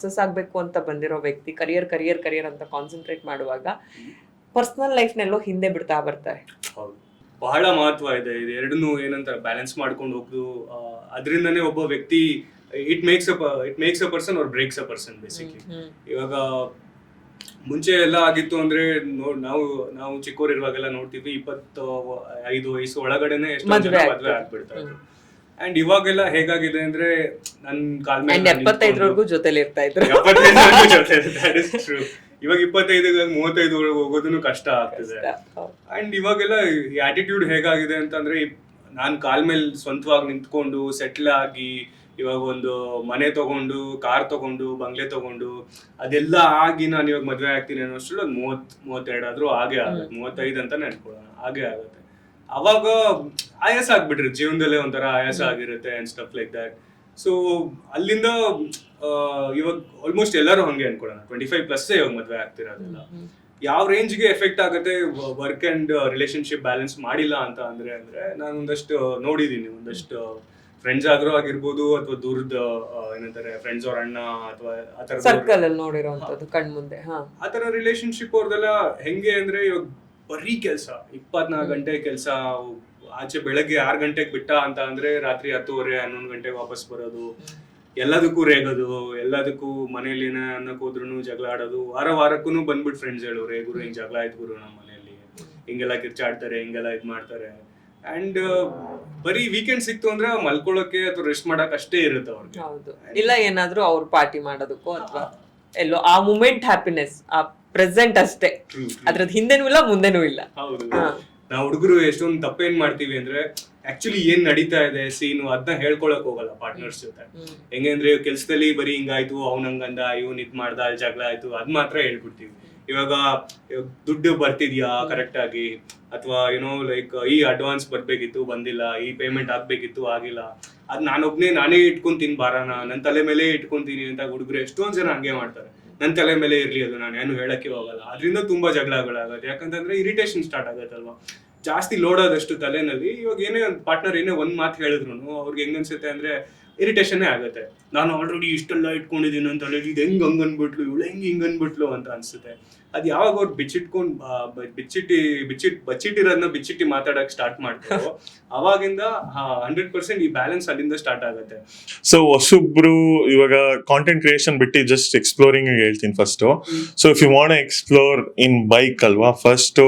Success ಆಗಬೇಕು ಅಂತ ಬಂದಿರೋ ವ್ಯಕ್ತಿ ಕರಿಯರ್ ಅಂತ ಕಾನ್ಸಂಟ್ರೇಟ್ ಮಾಡುವಾಗ ಪರ್ಸನಲ್ ಲೈಫ್ನೆಲ್ಲೋ ಹಿಂದೆ ಬಿಡ್ತಾ ಬರ್ತಾರೆ. ಹೌದು, ಬಹಳ ಮಹತ್ವ ಇದೆ ಇದು ಎರಡನ್ನೂ ಏನಂತಾರೆ ಬ್ಯಾಲೆನ್ಸ್ ಮಾಡ್ಕೊಂಡು ಹೋಗೋದು. ಅದರಿಂದನೇ ಒಬ್ಬ ವ್ಯಕ್ತಿ it makes a person or breaks a person basically. ಇವಾಗ ಮುಂಚೆ ಎಲ್ಲ ಆಗಿತ್ತು ಅಂದ್ರೆ ನಾವು ಚಿಕ್ಕವರಿರುವಾಗೆಲ್ಲ ನೋಡ್ತೀವಿ 25 ವಯಸ್ಸು ಒಳಗಡೆನೆ ಎಷ್ಟೋ ಜನ ಮದ್ವೆ ಆಗ್ಬಿಡ್ತಾ ಇದ್ರು. ಅಂಡ್ ಇವಾಗೆಲ್ಲ ಹೇಗಾಗಿದೆ ಅಂದ್ರೆ ನನ್ ಕಾಲ್ ಮೇಲೆ 75 ಜೊತೆಲಿ ಇರ್ತಾ ಇದ್ರು. ಇವಾಗ 25-35 ಹೋಗೋದನ್ನು ಕಷ್ಟ ಆಗ್ತಿದೆ. ಅಂಡ್ ಇವಾಗೆಲ್ಲ ಈ ಆಟಿಟ್ಯೂಡ್ ಹೇಗಾಗಿದೆ ಅಂತಂದ್ರೆ ನಾನ್ ಕಾಲ್ ಮೇಲೆ ಸ್ವಂತವಾಗಿ ನಿಂತ್ಕೊಂಡು ಸೆಟ್ಲ್ ಆಗಿ ಇವಾಗ ಒಂದು ಮನೆ ತಗೊಂಡು ಕಾರ್ ತಗೊಂಡು ಬಂಗ್ಲೆ ತಗೊಂಡು ಅದೆಲ್ಲ ಆಗಿ ನಾನು ಇವಾಗ ಮದ್ವೆ ಆಗ್ತೀನಿ ಅನ್ನೋಷ್ಟು 30-32 ಆದ್ರೂ ಹಾಗೆ ಆಗುತ್ತೆ. 35 ಅಂತಾನೆ ಅನ್ಕೊಳ್ಳೋಣ, ಹಾಗೆ ಆಗುತ್ತೆ. ಅವಾಗ ಆಯಾಸ ಆಗ್ಬಿಟ್ರಿ ಜೀವನದಲ್ಲೇ ಒಂಥರ ಆಯಾಸ ಆಗಿರುತ್ತೆ and stuff like that. So ಅಲ್ಲಿಂದ ಇವಾಗ ಆಲ್ಮೋಸ್ಟ್ ಎಲ್ಲರೂ ಹಂಗೆ ಅನ್ಕೊಳ್ಳೋಣ, 25+ ಇವಾಗ ಮದ್ವೆ ಆಗ್ತಿರೋದಿಲ್ಲ. ಯಾವ ರೇಂಜ್ಗೆ ಎಫೆಕ್ಟ್ ಆಗುತ್ತೆ ವರ್ಕ್ ಅಂಡ್ ರಿಲೇಶನ್ಶಿಪ್ ಬ್ಯಾಲೆನ್ಸ್ ಮಾಡಿಲ್ಲ ಅಂತ ಅಂದ್ರೆ ನಾನು ಒಂದಷ್ಟು ನೋಡಿದೀನಿ. ಒಂದಷ್ಟು ಫ್ರೆಂಡ್ಸ್ ಆದ್ರೂ ಆಗಿರ್ಬೋದು ಅಥವಾ ದೂರದ ಏನಂತಾರೆ ಫ್ರೆಂಡ್ಸ್ ಅವ್ರ ಅಣ್ಣ ಅಥವಾ ಆತರ ಸರ್ಕಲ್ ಅಲ್ಲಿ ನೋಡಿರೋಂಥದ್ದು ಕಣ್ಮುಂದೆ. ಆತರ ರಿಲೇಶನ್ಶಿಪ್ ಅವ್ರದೆಲ್ಲ ಹೆಂಗೆ ಅಂದ್ರೆ ಇವಾಗ ಬರೀ ಕೆಲಸ, 24 ಗಂಟೆ ಕೆಲಸ. ಆಚೆ ಬೆಳಗ್ಗೆ 6 ಗಂಟೆಗೆ ಬಿಟ್ಟ ಅಂತ ಅಂದ್ರೆ ರಾತ್ರಿ 10:30-11 ಗಂಟೆಗೆ ವಾಪಸ್ ಬರೋದು, ಎಲ್ಲದಕ್ಕೂ ರೇಗೋದು, ಎಲ್ಲದಕ್ಕೂ ಮನೇಲಿ ಅನ್ನಕ್ ಹೋದ್ರು ಜಗಳ ಆಡೋದು. ವಾರಕ್ಕೂ ಬಂದ್ಬಿಟ್ಟು ಫ್ರೆಂಡ್ಸ್ ಹೇಳೋರು, ಗುರು ಹಿಂಗ್ ಜಗಳ ಆಯ್ತು ಗುರು ನಮ್ಮ ಮನೆಯಲ್ಲಿ, ಹಿಂಗೆಲ್ಲ ಕಿರ್ಚಾಡ್ತಾರೆ, ಹಿಂಗೆಲ್ಲ ಇದ್ ಮಾಡ್ತಾರೆ. ಅಂಡ್ ಬರೀ ವೀಕೆಂಡ್ ಸಿಕ್ತು ಅಂದ್ರೆ ಮಲ್ಕೊಳ್ಳೋಕೆ ಅಥವಾ ರೆಸ್ಟ್ ಮಾಡಕ್ ಅಷ್ಟೇ ಇರುತ್ತೆ ಅವ್ರಿಗೆ. ಹೌದು, ಇಲ್ಲ ಏನಾದ್ರೂ ಅವ್ರು ಪಾರ್ಟಿ ಮಾಡೋದಕ್ಕೋ ಅಥವಾ ಎಲ್ಲೋ ಆ ಮೂಮೆಂಟ್ ಹ್ಯಾಪಿನೆಸ್, ಆ ಪ್ರೆಸೆಂಟ್ ಅಷ್ಟೇ, ಅದ್ರದ್ ಹಿಂದೆನೂ ಇಲ್ಲ ಮುಂದೆನೂ ಇಲ್ಲ. ಹೌದು, ನಾವು ಹುಡುಗರು ಎಷ್ಟೊಂದು ತಪ್ಪೇನ್ ಮಾಡ್ತೀವಿ ಅಂದ್ರೆ ಆಕ್ಚುಲಿ ಏನ್ ನಡೀತಾ ಇದೆ ಸೀನು ಅದನ್ನ ಹೇಳ್ಕೊಳಕ್ ಹೋಗಲ್ಲ ಪಾರ್ಟ್ನರ್ಸ್ ಜೊತೆ. ಹೆಂಗಂದ್ರೆ ಕೆಲ್ಸದಲ್ಲಿ ಬರೀ ಹಿಂಗಾಯ್ತು, ಅವ್ನಂಗಂದ, ಇವ್ನ್ ಇದ್ ಮಾಡ್ದ, ಅಲ್ಲಿ ಜಗಳ ಆಯ್ತು, ಅದ್ ಮಾತ್ರ ಹೇಳ್ಬಿಡ್ತೀವಿ. ಇವಾಗ ದುಡ್ಡು ಬರ್ತಿದ್ಯಾ ಕರೆಕ್ಟ್ ಆಗಿ, ಅಥವಾ ಲೈಕ್ ಈ ಅಡ್ವಾನ್ಸ್ ಬರ್ಬೇಕಿತ್ತು ಬಂದಿಲ್ಲ, ಈ ಪೇಮೆಂಟ್ ಆಗ್ಬೇಕಿತ್ತು ಆಗಿಲ್ಲ, ಅದ್ ನಾನೇ ಇಟ್ಕೊಂತೀನಿ ಬಾರನ, ನನ್ ತಲೆ ಮೇಲೆ ಇಟ್ಕೊಂತೀನಿ ಅಂತ ಹುಡುಗರು ಎಷ್ಟೊಂದ್ ಜನ ಹಂಗೆ ಮಾಡ್ತಾರೆ. ನನ್ ತಲೆ ಮೇಲೆ ಇರ್ಲಿ, ಅದು ನಾನು ಏನು ಹೇಳಕ್ಕೆ ಹೋಗಲ್ಲ. ಅದರಿಂದ ತುಂಬಾ ಜಗಳಗಳಾಗತ್ತೆ. ಯಾಕಂತಂದ್ರೆ ಇರಿಟೇಷನ್ ಸ್ಟಾರ್ಟ್ ಆಗತ್ತಲ್ವಾ, ಜಾಸ್ತಿ ಲೋಡ್ ಆದಷ್ಟು ತಲೆನಲ್ಲಿ. ಇವಾಗ ಏನೇ ಪಾರ್ಟ್ನರ್ ಏನೇ ಒಂದ್ ಮಾತು ಹೇಳಿದ್ರು ಅವ್ರಿಗೆ ಹೆಂಗ್ ಅನ್ಸುತ್ತೆ ಅಂದ್ರೆ ಇರಿಟೇಷನ್ನೇ ಆಗುತ್ತೆ. ನಾನು ಆಲ್ರೆಡಿ ಇಷ್ಟೆಲ್ಲ ಇಟ್ಕೊಂಡಿದ್ದೀನಿ ಅಂತ ಹೇಳಿ ಇದು ಹೆಂಗ್ ಹಂಗ್ ಅನ್ಬಿಟ್ಲು, ಇವಳು ಹಿಂಗ್ ಅನ್ಬಿಟ್ಲು ಅಂತ ಅನ್ಸುತ್ತೆ. ಅದ್ ಯಾವಾಗ ಅವ್ರು ಬಚ್ಚಿಟ್ಟಿರೋದನ್ನ ಬಿಚ್ಚಿಟ್ಟಿ ಮಾತಾಡಕ್ ಸ್ಟಾರ್ಟ್ ಮಾಡ್ತಾರೋ ಅವಾಗಿಂದ 100% ಈ ಬ್ಯಾಲೆನ್ಸ್ ಅಲ್ಲಿಂದ ಸ್ಟಾರ್ಟ್ ಆಗುತ್ತೆ. ಸೊ ಹೊಸೊಬ್ರು ಇವಾಗ ಕಾಂಟೆಂಟ್ ಕ್ರಿಯೇಷನ್ ಬಿಟ್ಟು ಜಸ್ಟ್ ಎಕ್ಸ್ಪ್ಲೋರಿಂಗ್ ಹೇಳ್ತೀನಿ first. So if you want explore in bike ಅಲ್ವಾ, first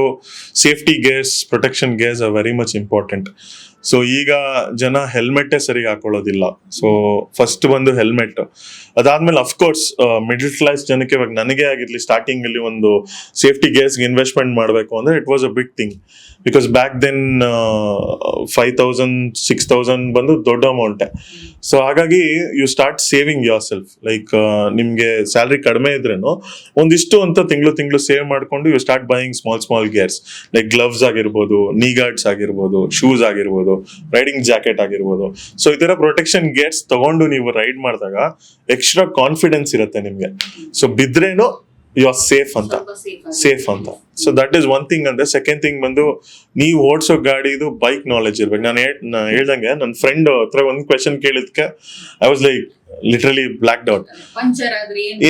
safety gears, protection gears are very much important. So ಈಗ ಜನ ಹೆಲ್ಮೆಟ್ಟೇ ಸರಿಗೆ ಹಾಕೊಳ್ಳೋದಿಲ್ಲ. ಸೊ ಫಸ್ಟ್ ಬಂದು ಹೆಲ್ಮೆಟ್, ಅದಾದ್ಮೇಲೆ ಅಫ್ಕೋರ್ಸ್ ಮಿಡಲ್ ಕ್ಲಾಸ್ ಜನಕ್ಕೆ, ಇವಾಗ ನನಗೆ ಆಗಿರ್ಲಿ ಸ್ಟಾರ್ಟಿಂಗ್ ಅಲ್ಲಿ ಒಂದು ಸೇಫ್ಟಿ ಗೇರ್ಸ್ಗೆ ಇನ್ವೆಸ್ಟ್ಮೆಂಟ್ ಮಾಡಬೇಕು ಅಂದ್ರೆ it was a big thing. Because back then 5,000-6,000 ಬಂದು ದೊಡ್ಡ ಅಮೌಂಟೇ. ಸೊ ಹಾಗಾಗಿ you start saving yourself. Like ನಿಮ್ಗೆ ಸ್ಯಾಲ್ರಿ ಕಡಿಮೆ ಇದ್ರೇನು ಒಂದಿಷ್ಟು ಅಂತ ತಿಂಗಳು ಸೇವ್ ಮಾಡ್ಕೊಂಡು you start buying small gears, like gloves ಆಗಿರ್ಬೋದು, ನೀ ಗಾರ್ಡ್ಸ್ ಆಗಿರ್ಬೋದು, ಶೂಸ್ ಆಗಿರ್ಬೋದು, ರೈಡಿಂಗ್ ಜಾಕೆಟ್ ಆಗಿರ್ಬೋದು. ಸೊ ಈ ತರ ಪ್ರೊಟೆಕ್ಷನ್ ಗೇರ್ಸ್ ತಗೊಂಡು ನೀವು ರೈಡ್ ಮಾಡಿದಾಗ ಎಕ್ಸ್ಟ್ರಾ ಕಾನ್ಫಿಡೆನ್ಸ್ ಇರುತ್ತೆ ನಿಮ್ಗೆ. ಸೊ ಬಿದ್ರೇನು ಯು ಆರ್ ಸೇಫ್ ಅಂತ. So that is one thing. ಅಂದ್ರೆ ಸೆಕೆಂಡ್ ಥಿಂಗ್ ಬಂದು ನೀವು ಓಡಿಸೋ ಗಾಡಿದು ಬೈಕ್ ನಾಲೆಜ್ ಇರ್ಬೇಕು. ನಾನು ಹೇಳ್ದಂಗೆ ನನ್ನ ಫ್ರೆಂಡ್ ಹತ್ರ ಒಂದು ಕ್ವೆಶನ್ ಕೇಳಿದ್ಕೆ I was like literally block doubt,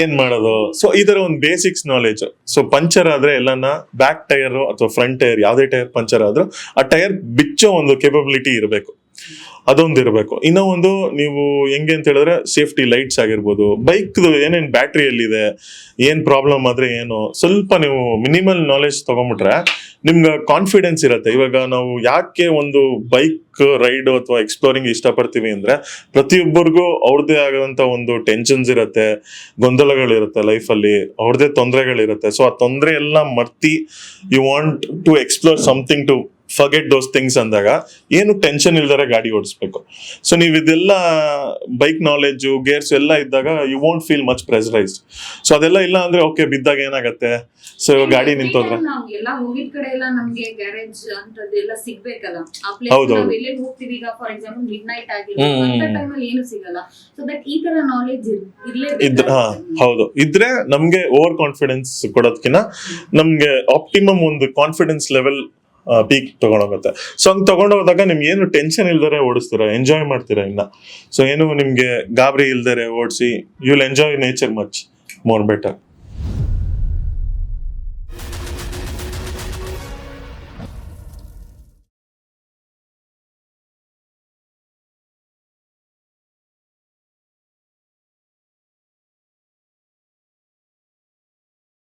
ಏನ್ ಮಾಡೋದು. ಸೊ ಈ ತರ ಒಂದು ಬೇಸಿಕ್ಸ್ ನಾಲೆಜ್. ಸೊ ಪಂಚರ್ ಆದ್ರೆ ಎಲ್ಲಾನ ಬ್ಯಾಕ್ ಟೈರ್ ಅಥವಾ ಫ್ರಂಟ್ ಟೈರ್, ಯಾವ್ದೇ ಟೈರ್ ಪಂಚರ್ ಆದ್ರೂ ಆ ಟೈರ್ ಬಿಚ್ಚೋ ಒಂದು ಕೇಪಬಿಲಿಟಿ ಇರಬೇಕು, ಅದೊಂದು ಇರಬೇಕು. ಇನ್ನೂ ಒಂದು ನೀವು ಹೆಂಗೆ ಅಂತ ಹೇಳಿದ್ರೆ ಸೇಫ್ಟಿ ಲೈಟ್ಸ್ ಆಗಿರ್ಬೋದು, ಬೈಕ್ ಏನೇನ್ ಬ್ಯಾಟ್ರಿಯಲ್ಲಿದೆ, ಏನ್ ಪ್ರಾಬ್ಲಮ್ ಆದ್ರೆ ಏನು, ಸ್ವಲ್ಪ ನೀವು ಮಿನಿಮಲ್ ನಾಲೆಜ್ ತಗೊಂಡ್ಬಿಟ್ರೆ ನಿಮ್ಗೆ ಕಾನ್ಫಿಡೆನ್ಸ್ ಇರುತ್ತೆ. ಇವಾಗ ನಾವು ಯಾಕೆ ಒಂದು ಬೈಕ್ ರೈಡ್ ಅಥವಾ ಎಕ್ಸ್ಪ್ಲೋರಿಂಗ್ ಇಷ್ಟಪಡ್ತೀವಿ ಅಂದ್ರೆ ಪ್ರತಿಯೊಬ್ಬರಿಗೂ ಅವ್ರದ್ದೇ ಆಗೋಂಥ ಒಂದು ಟೆನ್ಷನ್ಸ್ ಇರುತ್ತೆ, ಗೊಂದಲಗಳಿರುತ್ತೆ ಲೈಫಲ್ಲಿ, ಅವ್ರದ್ದೇ ತೊಂದರೆಗಳಿರುತ್ತೆ. ಸೊ ಆ ತೊಂದರೆ ಎಲ್ಲ ಮರ್ತಿ you want to explore something to forget those things ಅಂದಾಗ ಏನು ಟೆನ್ಷನ್ ಇಲ್ದಾರೆ ಗಾಡಿ ಓಡಿಸ್ಬೇಕು. ಸೊ ನೀವು ಇದೆಲ್ಲ ಬೈಕ್ ನಾಲೆಜು, ಗೇರ್ಸ್ ಎಲ್ಲ ಇದ್ದಾಗ you won't feel much pressurised. So ಅದೆಲ್ಲ ಇಲ್ಲ ಅಂದ್ರೆ ಓಕೆ, ಬಿದ್ದಾಗ ಏನಾಗತ್ತೆ, ಸೊ ಗಾಡಿ ನಿಂತೋದ್ರೆ ಹೌದು ಇದ್ರೆ ನಮ್ಗೆ ಓವರ್ ಕಾನ್ಫಿಡೆನ್ಸ್ ಕೊಡೋದಕ್ಕಿಂತ ನಮ್ಗೆ ಆಪ್ಟಿಮಮ್ ಒಂದು ಕಾನ್ಫಿಡೆನ್ಸ್ ಲೆವೆಲ್ ಪೀಕ್ ತಗೊಂಡೋಗುತ್ತೆ. ಸೊ ಹಂಗೆ ತಗೊಂಡೋದಾಗ ನಿಮ್ಗೆ ಏನು ಟೆನ್ಷನ್ ಇಲ್ದರೆ ಓಡಿಸ್ತೀರಾ, ಎಂಜಾಯ್ ಮಾಡ್ತೀರಾ ಇನ್ನ. ಸೊ ಏನು ನಿಮ್ಗೆ ಗಾಬರಿ ಇಲ್ದರೆ ಓಡಿಸಿ, you will enjoy nature much more better.